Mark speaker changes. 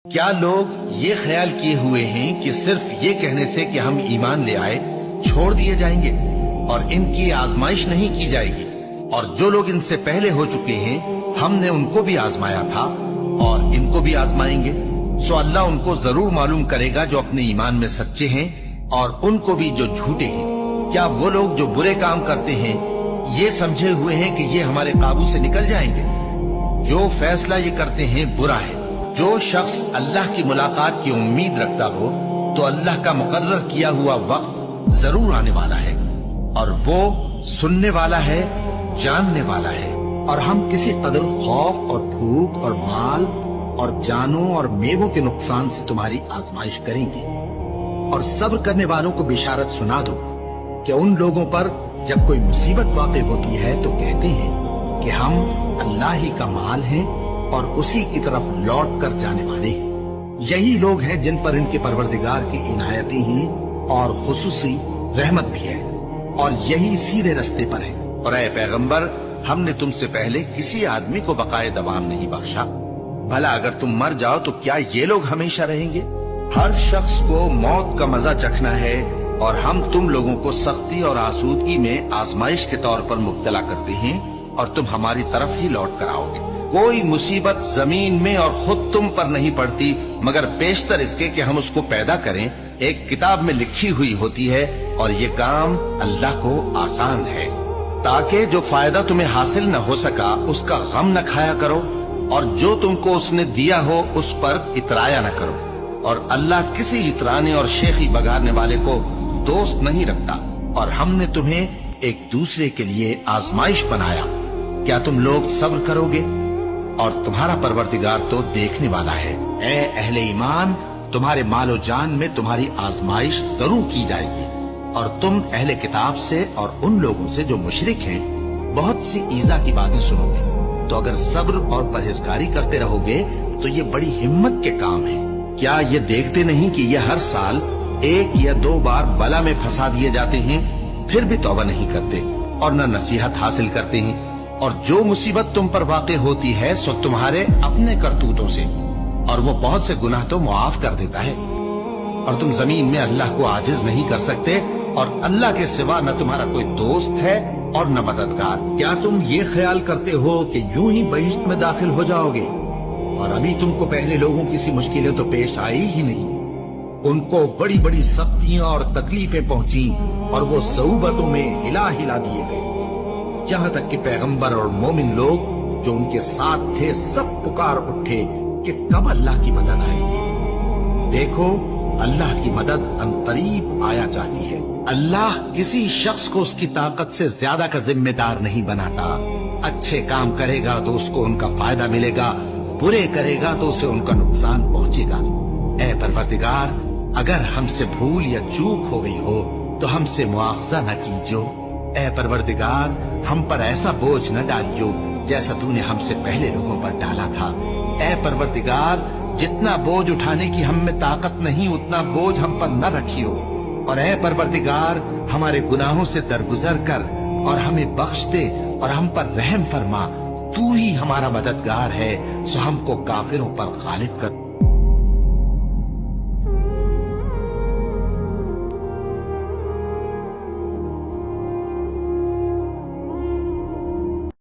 Speaker 1: کیا لوگ یہ خیال کیے ہوئے ہیں کہ صرف یہ کہنے سے کہ ہم ایمان لے آئے چھوڑ دیے جائیں گے اور ان کی آزمائش نہیں کی جائے گی؟ اور جو لوگ ان سے پہلے ہو چکے ہیں ہم نے ان کو بھی آزمایا تھا اور ان کو بھی آزمائیں گے، سو اللہ ان کو ضرور معلوم کرے گا جو اپنے ایمان میں سچے ہیں اور ان کو بھی جو جھوٹے ہیں۔ کیا وہ لوگ جو برے کام کرتے ہیں یہ سمجھے ہوئے ہیں کہ یہ ہمارے قابو سے نکل جائیں گے؟ جو فیصلہ یہ کرتے ہیں برا ہے۔ جو شخص اللہ کی ملاقات کی امید رکھتا ہو تو اللہ کا مقرر کیا ہوا وقت ضرور آنے والا ہے، اور وہ سننے والا ہے، جاننے والا ہے۔
Speaker 2: اور ہم کسی قدر خوف اور بھوک اور مال اور جانوں اور میووں کے نقصان سے تمہاری آزمائش کریں گے، اور صبر کرنے والوں کو بشارت سنا دو کہ ان لوگوں پر جب کوئی مصیبت واقع ہوتی ہے تو کہتے ہیں کہ ہم اللہ ہی کا مال ہیں اور اسی کی طرف لوٹ کر جانے والے ہیں۔ یہی لوگ ہیں جن پر ان کے پروردگار کی عنایتیں ہیں اور خصوصی رحمت بھی ہے، اور یہی سیدھے رستے پر ہیں۔
Speaker 1: اور اے پیغمبر، ہم نے تم سے پہلے کسی آدمی کو بقائے دوام نہیں بخشا، بھلا اگر تم مر جاؤ تو کیا یہ لوگ ہمیشہ رہیں گے؟ ہر شخص کو موت کا مزہ چکھنا ہے، اور ہم تم لوگوں کو سختی اور آسودگی میں آزمائش کے طور پر مبتلا کرتے ہیں اور تم ہماری طرف ہی لوٹ کر آؤ گے۔ کوئی مصیبت زمین میں اور خود تم پر نہیں پڑتی مگر بیشتر اس کے کہ ہم اس کو پیدا کریں ایک کتاب میں لکھی ہوئی ہوتی ہے، اور یہ کام اللہ کو آسان ہے، تاکہ جو فائدہ تمہیں حاصل نہ ہو سکا اس کا غم نہ کھایا کرو، اور جو تم کو اس نے دیا ہو اس پر اترایا نہ کرو۔ اور اللہ کسی اترانے اور شیخی بگاڑنے والے کو دوست نہیں رکھتا، اور ہم نے تمہیں ایک دوسرے کے لیے آزمائش بنایا، کیا تم لوگ صبر کرو گے؟ اور تمہارا پروردگار تو دیکھنے والا ہے۔
Speaker 2: اے اہل ایمان، تمہارے مال و جان میں تمہاری آزمائش ضرور کی جائے گی، اور تم اہل کتاب سے اور ان لوگوں سے جو مشرک ہیں بہت سی ایذا کی باتیں سنو گے، تو اگر صبر اور پرہیزگاری کرتے رہو گے تو یہ بڑی ہمت کے کام ہے۔ کیا یہ دیکھتے نہیں کہ یہ ہر سال 1 یا 2 بار بلا میں پھنسا دیے جاتے ہیں، پھر بھی توبہ نہیں کرتے اور نہ نصیحت حاصل کرتے ہیں؟ اور جو مصیبت تم پر واقع ہوتی ہے سو تمہارے اپنے کرتوتوں سے، اور وہ بہت سے گناہ تو معاف کر دیتا ہے۔ اور تم زمین میں اللہ کو عاجز نہیں کر سکتے، اور اللہ کے سوا نہ تمہارا کوئی دوست ہے اور نہ مددگار۔ کیا تم یہ خیال کرتے ہو کہ یوں ہی بہشت میں داخل ہو جاؤ گے، اور ابھی تم کو پہلے لوگوں کی سی مشکلیں تو پیش آئی ہی نہیں؟ ان کو بڑی بڑی سختیاں اور تکلیفیں پہنچیں، اور وہ صعوبتوں میں ہلا ہلا دیے گئے، یہاں تک کہ پیغمبر اور مومن لوگ جو ان کے ساتھ تھے سب پکار اٹھے کہ کب اللہ کی مدد آئے گی۔ دیکھو، اللہ کی مدد عنقریب آیا چاہتی ہے۔ اللہ کسی شخص کو اس کی طاقت سے زیادہ کا ذمہ دار نہیں بناتا۔ اچھے کام کرے گا تو اس کو ان کا فائدہ ملے گا، برے کرے گا تو اسے ان کا نقصان پہنچے گا۔ اے پروردگار، اگر ہم سے بھول یا چوک ہو گئی ہو تو ہم سے مواخذہ نہ کیجو۔ اے پروردگار، ہم پر ایسا بوجھ نہ ڈالیو جیسا تو نے ہم سے پہلے لوگوں پر ڈالا تھا۔ اے پروردگار، جتنا بوجھ اٹھانے کی ہم میں طاقت نہیں اتنا بوجھ ہم پر نہ رکھیو، اور اے پروردگار، ہمارے گناہوں سے درگزر کر اور ہمیں بخش دے اور ہم پر رحم فرما۔ تو ہی ہمارا مددگار ہے، سو ہم کو کافروں پر غالب کر۔